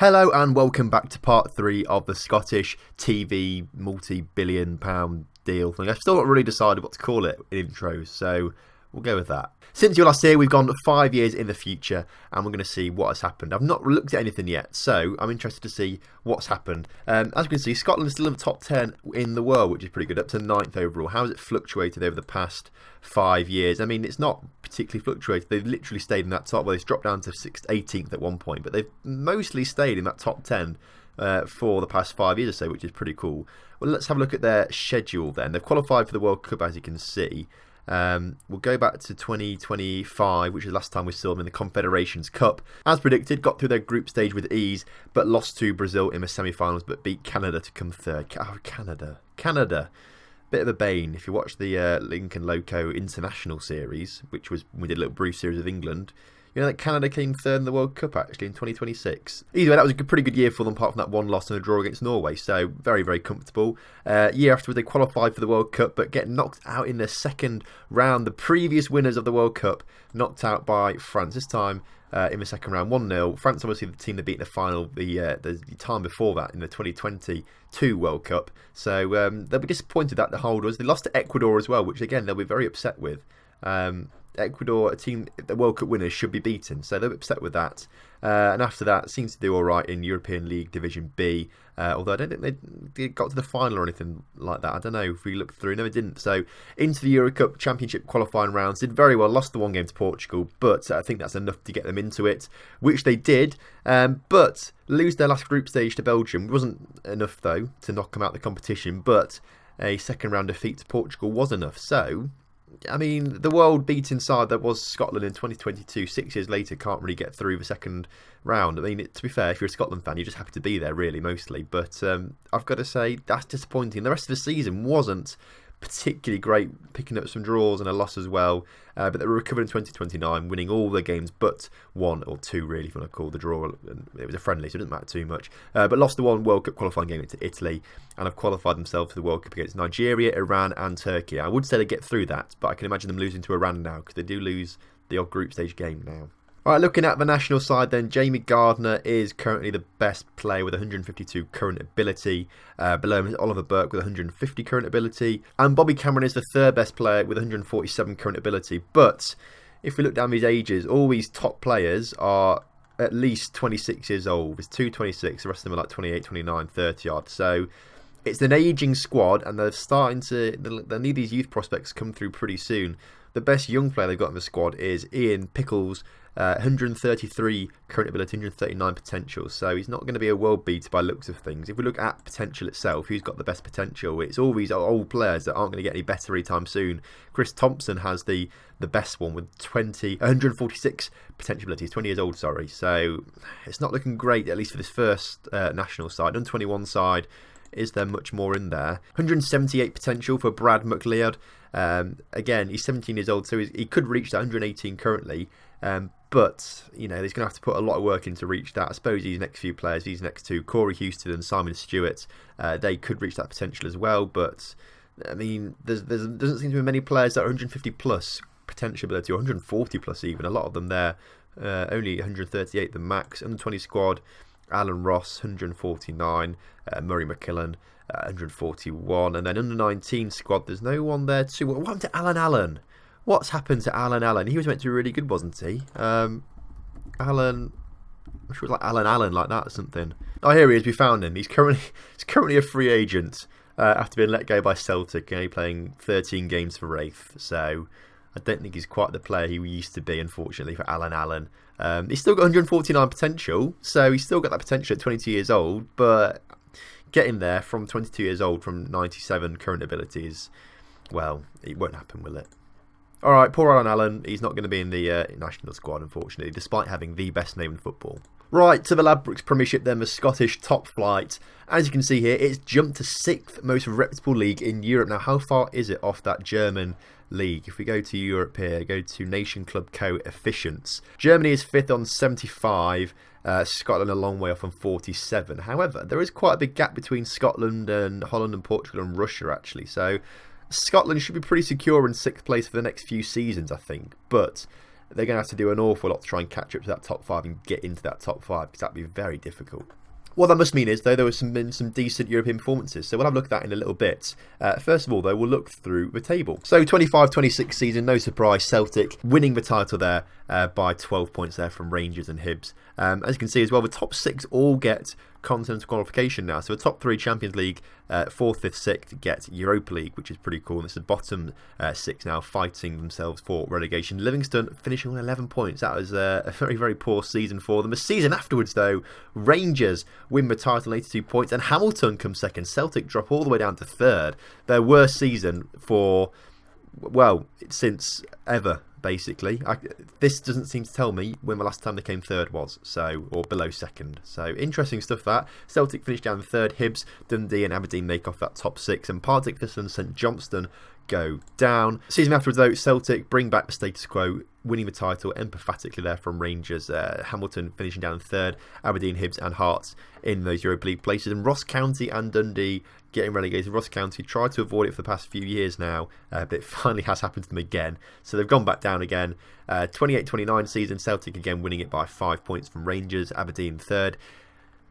Hello and welcome back to part 3 of the Scottish TV multi-billion pound deal thing. I've still not really decided what to call it in intros, so we'll go with that. Since you last here, we've gone 5 years in the future and we're going to see what has happened. I've not looked at anything yet, so I'm interested to see what's happened. As you can see, Scotland is still in the top 10 in the world, which is pretty good, up to 9th overall. How has it fluctuated over the past 5 years? I mean, it's not particularly fluctuated. They've literally stayed in that top. Well, they've dropped down to 18th at one point, but they've mostly stayed in that top 10 for the past 5 years or so, which is pretty cool. Well, let's have a look at their schedule then. They've qualified for the World Cup, as you can see. We'll go back to 2025, which is the last time we saw them in the Confederations Cup. As predicted, got through their group stage with ease, but lost to Brazil in the semi-finals, but beat Canada to come third. Oh, Canada. Bit of a bane. If you watch the Lincoln Loco International Series, which was, we did a little brief series of England, you know that Canada came third in the World Cup actually in 2026. Either way, that was a pretty good year for them, apart from that one loss and a draw against Norway. So very, very comfortable. Year afterwards, they qualified for the World Cup, but get knocked out in the second round. The previous winners of the World Cup knocked out by France. This time in the second round, 1-0. France, obviously the team that beat in the final the time before that in the 2022 World Cup. So they'll be disappointed that the holders. They lost to Ecuador as well, which again they'll be very upset with. Ecuador, a team, the World Cup winners, should be beaten, so they're upset with that. And after that, seems to do all right in European League Division B, although I don't think they got to the final or anything like that. I don't know if we looked through. No, they didn't. So into the Euro Cup Championship qualifying rounds, did very well, lost the one game to Portugal, but I think that's enough to get them into it, which they did. But lose their last group stage to Belgium wasn't enough, though, to knock them out of the competition, but a second round defeat to Portugal was enough. So I mean, the world beating side that was Scotland in 2022, 6 years later, can't really get through the second round. I mean, to be fair, if you're a Scotland fan, you're just happy to be there, really, mostly. But I've got to say, that's disappointing. The rest of the season wasn't particularly great, picking up some draws and a loss as well. But they were recovered in 2029, winning all their games but one or two, really, if you want to call the draw. It was a friendly, so it doesn't matter too much. But lost the one World Cup qualifying game to Italy and have qualified themselves for the World Cup against Nigeria, Iran and Turkey. I would say they get through that, but I can imagine them losing to Iran now, because they do lose the odd group stage game now. Alright, looking at the national side then, Jamie Gardner is currently the best player with 152 current ability. Below him is Oliver Burke with 150 current ability. And Bobby Cameron is the third best player with 147 current ability. But if we look down these ages, all these top players are at least 26 years old. There's 26, the rest of them are like 28, 29, 30 odd. So it's an ageing squad, and they're starting to, they need these youth prospects to come through pretty soon. The best young player they've got in the squad is Ian Pickles, 133 current ability, 139 potential. So he's not going to be a world beater by looks of things. If we look at potential itself, who's got the best potential? It's all these old players that aren't going to get any better anytime soon. Chris Thompson has the best one with 146 potential ability. He's 20 years old, sorry. So it's not looking great, at least for this first national side. On 21 side, is there much more in there? 178 potential for Brad McLeod. Again, he's 17 years old, so he could reach that 118 currently. But, you know, he's going to have to put a lot of work in to reach that. I suppose these next few players, these next two, Corey Houston and Simon Stewart, they could reach that potential as well. But, I mean, there doesn't seem to be many players that are 150 plus potential ability, or 140 plus even. A lot of them there, only 138 the max. Under 20 squad, Alan Ross, 149, Murray McKillen, 141. And then under 19 squad, there's no one there too. What happened to Alan Allen? What's happened to Alan Allen? He was meant to be really good, wasn't he? Alan, I'm sure it was like Alan Allen, like that or something. Oh, here he is. We found him. He's currently a free agent after being let go by Celtic, playing 13 games for Wraith. So I don't think he's quite the player he used to be, unfortunately, for Alan Allen. He's still got 149 potential, so he's still got that potential at 22 years old, but getting there from 22 years old from 97 current abilities, well, it won't happen, will it? Alright, poor Alan Allen, he's not going to be in the national squad, unfortunately, despite having the best name in football. Right, to the Ladbrokes Premiership then, the Scottish top flight. As you can see here, it's jumped to 6th most reputable league in Europe. Now, how far is it off that German league? If we go to Europe here, go to Nation Club coefficients. Germany is 5th on 75, Scotland a long way off on 47. However, there is quite a big gap between Scotland and Holland and Portugal and Russia, actually. So Scotland should be pretty secure in 6th place for the next few seasons, I think. But they're going to have to do an awful lot to try and catch up to that top 5 and get into that top 5, because that'd be very difficult. What that must mean is, though, there was been some decent European performances, so we'll have a look at that in a little bit. First of all, though, we'll look through the table. So 25-26 season, no surprise, Celtic winning the title there by 12 points there from Rangers and Hibs. As you can see as well, the top 6 all get continental qualification now. So the top 3 Champions League, 4th, 5th, 6th get Europa League, which is pretty cool. And it's the bottom 6 now fighting themselves for relegation. Livingston finishing on 11 points. That was a very, very poor season for them. The season afterwards, though, Rangers win the title, 82 points, and Hamilton comes second. Celtic drop all the way down to 3rd. Their worst season for, well, since ever, basically. This doesn't seem to tell me when the last time they came 3rd was, so, or below 2nd. So interesting stuff that. Celtic finished down 3rd. Hibs, Dundee and Aberdeen make off that top 6, and Partick Thistle and St Johnstone go down. Season afterwards, though, Celtic bring back the status quo, winning the title empathetically there from Rangers. Hamilton finishing down 3rd, Aberdeen, Hibs and Hearts in those Europa League places, and Ross County and Dundee getting relegated. Ross County tried to avoid it for the past few years now, but it finally has happened to them again, so they've gone back down again. 28-29 season, Celtic again winning it by 5 points from Rangers, Aberdeen 3rd.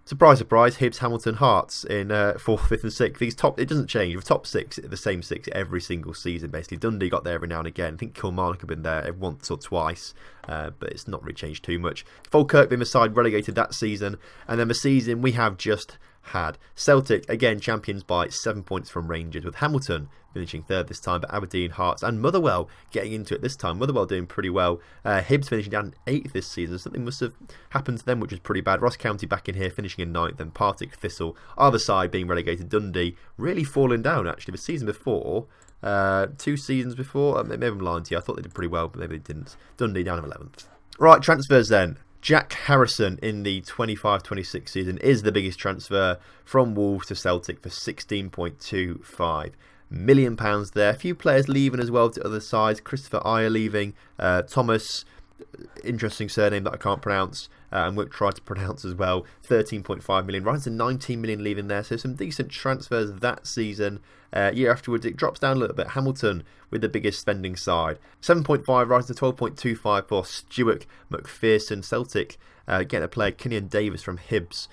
Surprise, surprise, Hibs, Hamilton, Hearts in 4th, 5th and 6th. These top, it doesn't change. The top 6 are the same 6 every single season, basically. Dundee got there every now and again. I think Kilmarnock have been there once or twice, but it's not really changed too much. Falkirk being the side relegated that season, and then the season we have just had. Celtic, again, champions by 7 points from Rangers, with Hamilton finishing 3rd this time, but Aberdeen, Hearts and Motherwell getting into it this time. Motherwell doing pretty well. Hibs finishing down 8th this season. Something must have happened to them, which was pretty bad. Ross County back in here, finishing in 9th, and Partick Thistle, other side, being relegated. Dundee really falling down, actually. The season before, 2 seasons before, maybe I'm lying to you, I thought they did pretty well, but maybe they didn't. Dundee down to 11th. Right, transfers then. Jack Harrison in the 25-26 season is the biggest transfer from Wolves to Celtic for £16.25 million there. A few players leaving as well to other sides. Christopher Ayer leaving. Thomas, interesting surname that I can't pronounce and won't try to pronounce as well. 13.5 million, right to 19 million leaving there. So some decent transfers that season. Year afterwards, it drops down a little bit. Hamilton with the biggest spending side. 7.5 rising to 12.25 for Stuart McPherson. Celtic getting a player, Kenyon Davis from Hibs,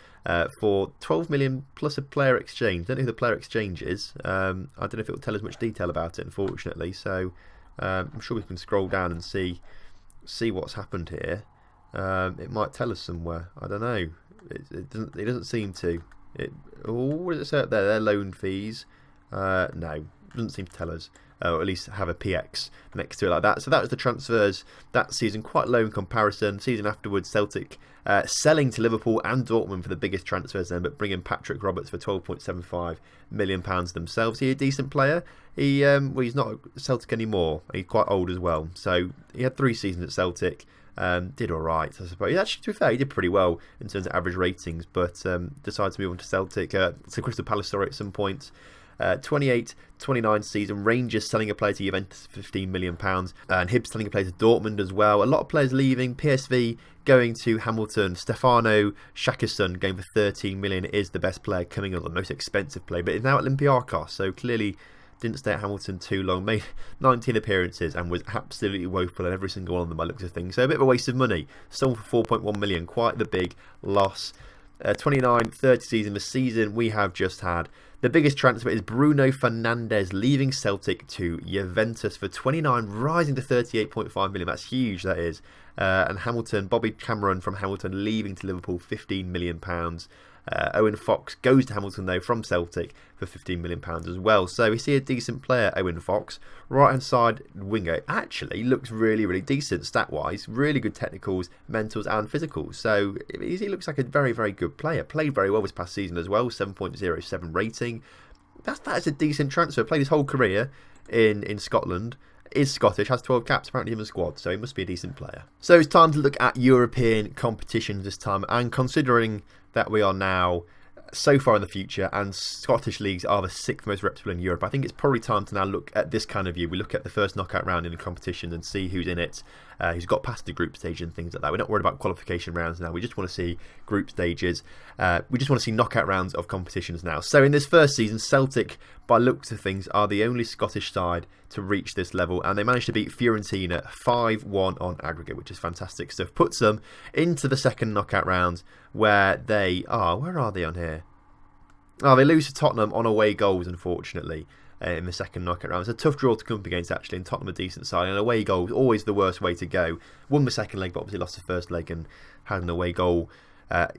for 12 million plus a player exchange. Don't know who the player exchange is. I don't know if it will tell us much detail about it, unfortunately. So I'm sure we can scroll down and see what's happened here. It might tell us somewhere. I don't know. It doesn't seem to. What does it say up there? Their loan fees. No, it doesn't seem to tell us. Or at least have a PX next to it like that. So that was the transfers that season, quite low in comparison. Season afterwards, Celtic selling to Liverpool and Dortmund for the biggest transfers then, but bringing Patrick Roberts for £12.75 million themselves. He's a decent player. He's not at Celtic anymore. He's quite old as well. So he had 3 seasons at Celtic. Did alright, I suppose. Actually, to be fair, he did pretty well in terms of average ratings, but decided to move on to Celtic. To Crystal Palace, sorry, at some point. 28-29 season, Rangers selling a player to Juventus for £15 million, and Hibs selling a player to Dortmund as well. A lot of players leaving. PSV going to Hamilton. Stefano Shakason going for 13 million is the best player coming on, the most expensive player, but is now at Olympiacos, so clearly didn't stay at Hamilton too long. Made 19 appearances and was absolutely woeful in every single one of them by looks of things. So a bit of a waste of money. Sold for 4.1 million, quite the big loss. 29-30 season, the season we have just had. The biggest transfer is Bruno Fernandes leaving Celtic to Juventus for 29, rising to 38.5 million. That's huge, that is. And Hamilton, Bobby Cameron from Hamilton leaving to Liverpool, £15 million. Owen Fox goes to Hamilton though from Celtic for £15 million as well. So we see a decent player, Owen Fox. Right hand side winger actually looks really, really decent stat wise. Really good technicals, mentals and physicals. So he looks like a very, very good player. Played very well this past season as well, 7.07 rating. That's a decent transfer. Played his whole career in Scotland. Is Scottish, has 12 caps apparently in the squad, so he must be a decent player. So it's time to look at European competitions this time, and considering that we are now so far in the future and Scottish leagues are the 6th most reputable in Europe, I think it's probably time to now look at this kind of view. We look at the first knockout round in the competition and see who's in it. who's got past the group stage and things like that. We're not worried about qualification rounds now. We just want to see group stages. We just want to see knockout rounds of competitions now. So in this first season, Celtic, by looks of things, are the only Scottish side to reach this level, and they managed to beat Fiorentina 5-1 on aggregate, which is fantastic stuff. Puts them into the second knockout round, where they are... Where are they on here? Oh, they lose to Tottenham on away goals, unfortunately, in the second knockout round. It's a tough draw to come up against, actually, and Tottenham a decent side, and away goals always the worst way to go. Won the second leg, but obviously lost the first leg and had an away goal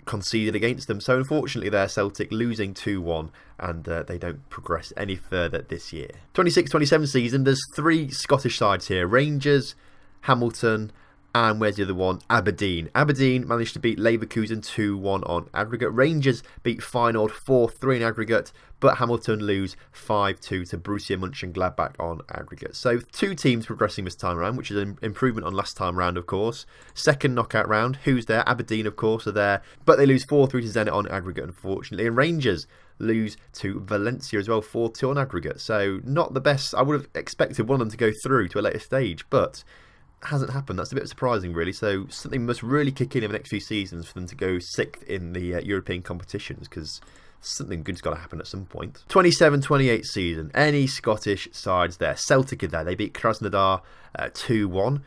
conceded against them. So unfortunately they're Celtic, losing 2-1, and they don't progress any further this year. 26-27 season, there's 3 Scottish sides here: Rangers, Hamilton, and where's the other one? Aberdeen. Aberdeen managed to beat Leverkusen 2-1 on aggregate. Rangers beat Feyenoord 4-3 in aggregate, but Hamilton lose 5-2 to Borussia Mönchengladbach on aggregate. So 2 teams progressing this time around, which is an improvement on last time round, of course. Second knockout round, who's there? Aberdeen, of course, are there, but they lose 4-3 to Zenit on aggregate, unfortunately. And Rangers lose to Valencia as well, 4-2 on aggregate. So not the best. I would have expected one of them to go through to a later stage, but hasn't happened. That's a bit surprising, really. So something must really kick in the next few seasons for them to go 6th in the European competitions, because something good's got to happen at some point. 27-28 season, any Scottish sides there? Celtic are there. They beat Krasnodar 2-1.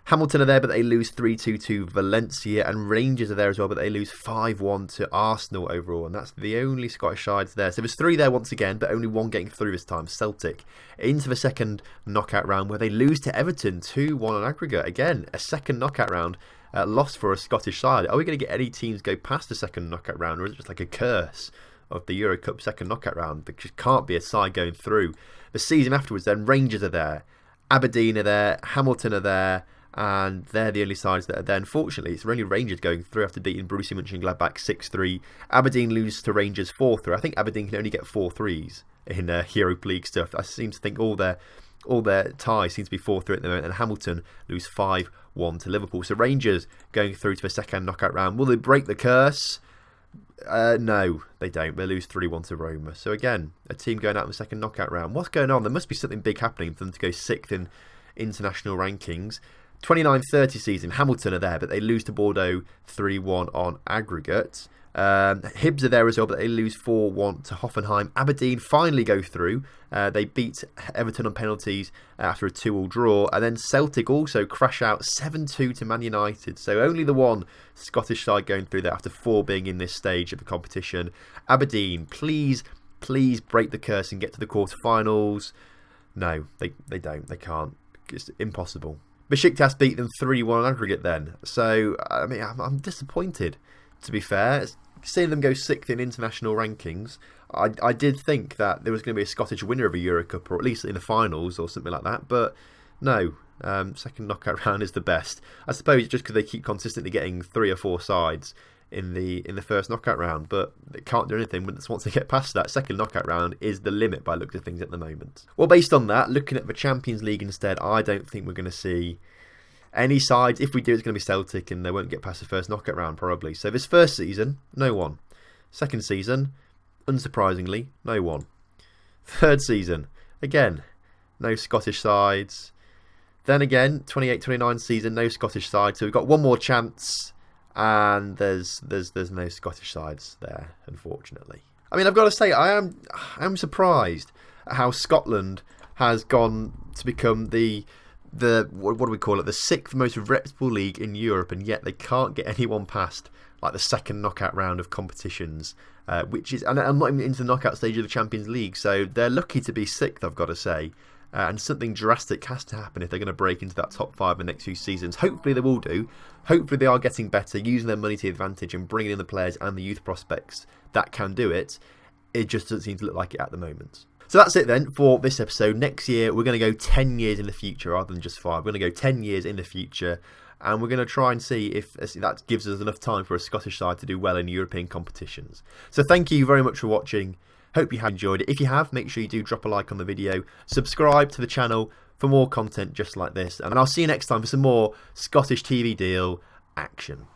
Hamilton are there, but they lose 3-2 to Valencia, and Rangers are there as well, but they lose 5-1 to Arsenal overall, and that's the only Scottish sides there. So there's 3 there once again, but only 1 getting through this time. Celtic into the second knockout round, where they lose to Everton 2-1 on aggregate. Again, a second knockout round lost for a Scottish side. Are we going to get any teams go past the second knockout round, or is it just like a curse of the Euro Cup second knockout round? There just can't be a side going through. The season afterwards then, Rangers are there, Aberdeen are there, Hamilton are there, and they're the only sides that are there. Unfortunately, it's only Rangers going through after beating Borussia Mönchengladbach 6-3. Aberdeen lose to Rangers 4-3. I think Aberdeen can only get 4-3s in Europa League stuff. I seem to think all their ties seem to be 4-3 at the moment, and Hamilton lose 5-1 to Liverpool. So Rangers going through to the second knockout round. Will they break the curse? No, they don't. They lose 3-1 to Roma. So again, a team going out in the second knockout round. What's going on? There must be something big happening for them to go 6th in international rankings. 29-30 season, Hamilton are there, but they lose to Bordeaux 3-1 on aggregate. Hibs are there as well, but they lose 4-1 to Hoffenheim. Aberdeen finally go through. They beat Everton on penalties after a 2-2 draw. And then Celtic also crash out 7-2 to Man United. So only the one Scottish side going through there after 4 being in this stage of the competition. Aberdeen, please break the curse and get to the quarterfinals. No, they don't. They can't. It's impossible. Besiktas beat them 3-1 on aggregate then. So, I mean, I'm disappointed, to be fair. Seeing them go 6th in international rankings, I did think that there was going to be a Scottish winner of a Euro Cup, or at least in the finals or something like that. But no, second knockout round is the best. I suppose just because they keep consistently getting 3 or 4 sides in the first knockout round, but they can't do anything once they get past that. Second knockout round is the limit by looks of things at the moment. Well, based on that, looking at the Champions League instead, I don't think we're going to see any sides. If we do, it's going to be Celtic, and they won't get past the first knockout round probably. So this first season, no one. Second season, unsurprisingly, no one. Third season, again, no Scottish sides. Then again, 28-29 season, no Scottish sides. So we've got one more chance, and there's no Scottish sides there, unfortunately. I mean, I've got to say, I'm surprised at how Scotland has gone to become the what do we call it, the 6th most reputable league in Europe, and yet they can't get anyone past like the second knockout round of competitions, which is, and I'm not even into the knockout stage of the Champions League, so they're lucky to be 6th, I've got to say. And something drastic has to happen if they're going to break into that top 5 in the next few seasons. Hopefully they will do. Hopefully they are getting better, using their money to advantage and bringing in the players and the youth prospects that can do it. It just doesn't seem to look like it at the moment. So that's it then for this episode. Next year we're going to go 10 years in the future rather than just 5. We're going to go 10 years in the future, and we're going to try and see if that gives us enough time for a Scottish side to do well in European competitions. So thank you very much for watching. Hope you have enjoyed it. If you have, make sure you do drop a like on the video. Subscribe to the channel for more content just like this. And I'll see you next time for some more Scottish TV deal action.